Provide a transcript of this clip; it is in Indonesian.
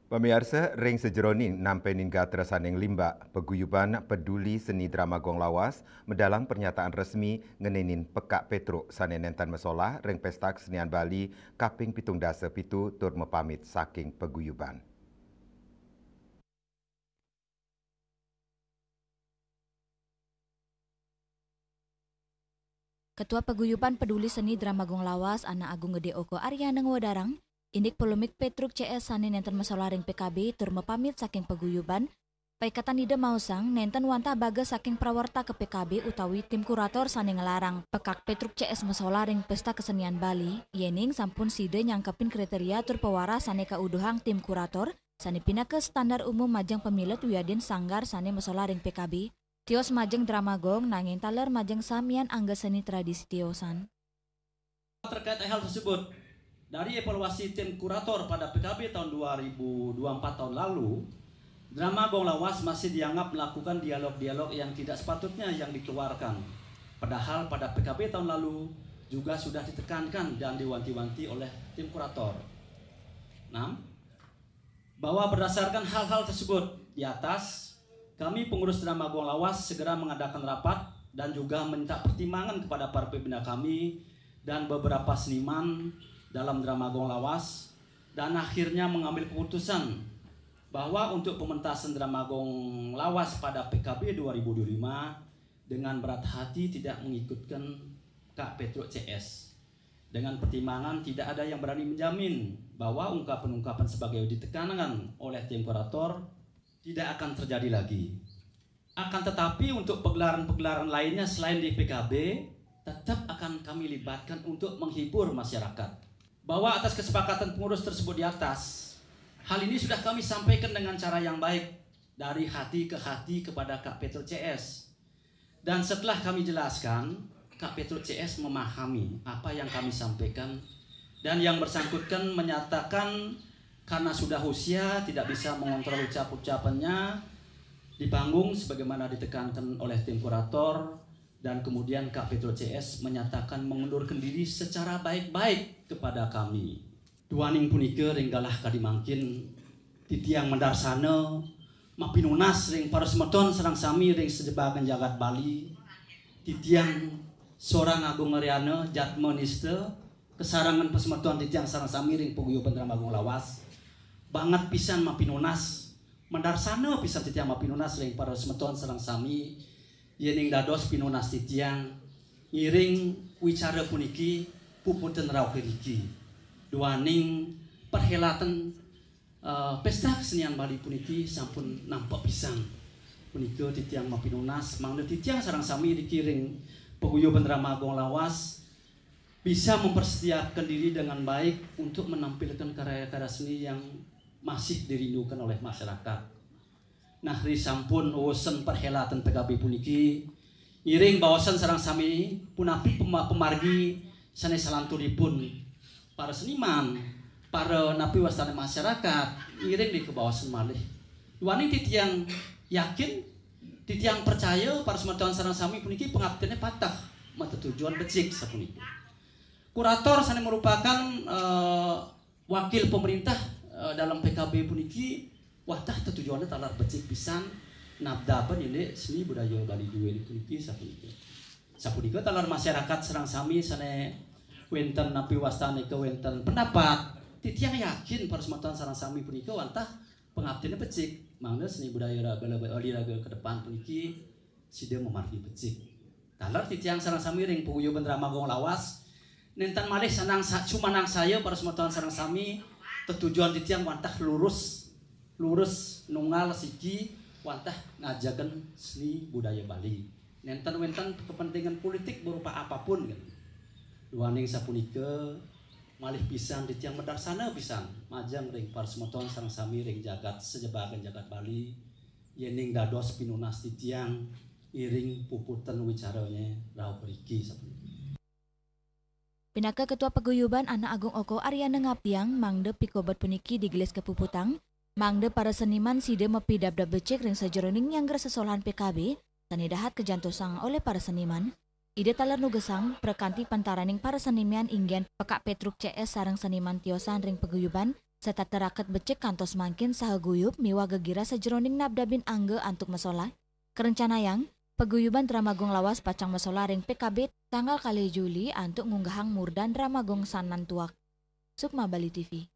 Pemirsa, ring sejeroning nampai ningga terasaning limba peguyuban peduli seni drama gong lawas mendalang pernyataan resmi ngenenin pekak Petruk sanenentan mesolah ring pesta kesenian Bali kaping 17 tur mepamit saking peguyuban. Ketua Paguyuban Peduli Seni Drama Gong Lawas, Ana Agung Gede Oko Aryana Ngwadarang, indik polemik Petruk CS Sane nenten masalah ring PKB tur mepamit saking paguyuban, paikatan ide mausang nenten wanta baga saking prawarta ke PKB utawi tim kurator sane ngelarang pekak Petruk CS masalah ring pesta kesenian Bali, yening sampun side nyangkepin kriteria tur pewara sane kauduhang tim kurator, sane pindah ke standar umum majang pemilet wiadin sanggar sane masalah ring PKB, tios majeng drama gong nanging taler majeng samian angga seni tradisi tiosan. Terkait hal tersebut, dari evaluasi tim kurator pada PKB tahun 2024 tahun lalu, drama gong lawas masih dianggap melakukan dialog-dialog yang tidak sepatutnya yang dikeluarkan. Padahal pada PKB tahun lalu juga sudah ditekankan dan diwanti-wanti oleh tim kurator. 6. Bahwa berdasarkan hal-hal tersebut di atas, kami pengurus drama gong lawas segera mengadakan rapat dan juga minta pertimbangan kepada para pembina kami dan beberapa seniman dalam drama gong lawas, dan akhirnya mengambil keputusan bahwa untuk pementasan drama gong lawas pada PKB 2025 dengan berat hati tidak mengikutkan Kak Petruk CS. Dengan pertimbangan tidak ada yang berani menjamin bahwa ungkapan-ungkapan sebagai ditekankan oleh tim kurator tidak akan terjadi lagi. Akan tetapi untuk pegelaran-pegelaran lainnya selain di PKB, tetap akan kami libatkan untuk menghibur masyarakat. Bahwa atas kesepakatan pengurus tersebut di atas, hal ini sudah kami sampaikan dengan cara yang baik, dari hati ke hati kepada Kak Petruk CS. Dan setelah kami jelaskan, Kak Petruk CS memahami apa yang kami sampaikan, dan yang bersangkutan menyatakan karena sudah usia tidak bisa mengontrol ucapannya di panggung sebagaimana ditekankan oleh tim kurator, dan kemudian Kak Petruk CS menyatakan mengundurkan diri secara baik-baik kepada kami. Duaning punika ringgalah kadimangkin titiang mendarsana mapinunas ring para semeton serang sami ring sejebakan jagat Bali, titiang seorang agung ngeriana jatmoniste kesarangan pesemeton titiang sarang sami ring paguyuban drama gong lawas banget pisan mapinunas mendarsana pisan titiang mapinunas ring para semeton serang sami yening dados pinunas titiang ngiring wicara puniki pupunten rauh keriki duaning perhelatan pesta kesenian Bali puniki sampun nampak pisan punika titiang mapinunas mangda titiang sarang sami dikiring paguyuban drama gong lawas bisa mempersiapkan diri dengan baik untuk menampilkan karya-karya seni yang masih dirindukan oleh masyarakat. Nah, risampun uwesen perhelatan PKB puniki iring bawasan sarang sami punapi pemargi sanes salanturipun para seniman, para napi wastana masyarakat iring di kebawasan malih. Duaning titiang yakin, titiang percaya para semeton sarang sami puniki pengabdiannya patah mata tujuan becik sapuniki. Kurator sana merupakan wakil pemerintah dalam PKB puniki watah tujuannya talar becik pisan nabdapan ini seni budaya Bali dua di puniki sapunika talar masyarakat serang sami sana wenten napi wastane ke wenten pendapat titiang yakin para semeton sarang sami puniki watah pengabdiannya becik mangda seni budaya Bali ke depan puniki sida memargi becik talar titiang sarang sami ring paguyuban drama gong lawas nenten malih sanang cumanang saya para semeton sarang sami tujuan titiang wantah lurus nunggal siki wantah ngajakan seni budaya Bali nenten wenten kepentingan politik berupa apapun kan duaning sapunika malih pisan titiang mendarsana pisan majang ring para semeton sareng sami ring jagat sejebakan jagat Bali yening dados pinunas titiang iring puputan wicaranya rauh riki sapunika. Pinaka Ketua Paguyuban Ana Agung Oko Aryana Ngaptiang mangde pikobat puniki digelis ke Puputang, mangde para seniman side mepi dab becek ring sajeroning yang sesolahan PKB, tani dahat kejantosang oleh para seniman, ide talar nugesang perkanti pantaraning para seniman inggen pekak Petruk CS sarang seniman tiosan ring paguyuban, Serta teraket becek kantos mangkin sahaguyup miwa gegira sejeroning nabdabin angge antuk masola. Kerencana yang paguyuban Dramagong lawas pacang masola ring PKB tanggal kali Juli antuk ngunggahang murdan Dramagong sanan tuak. Sukma Bali TV.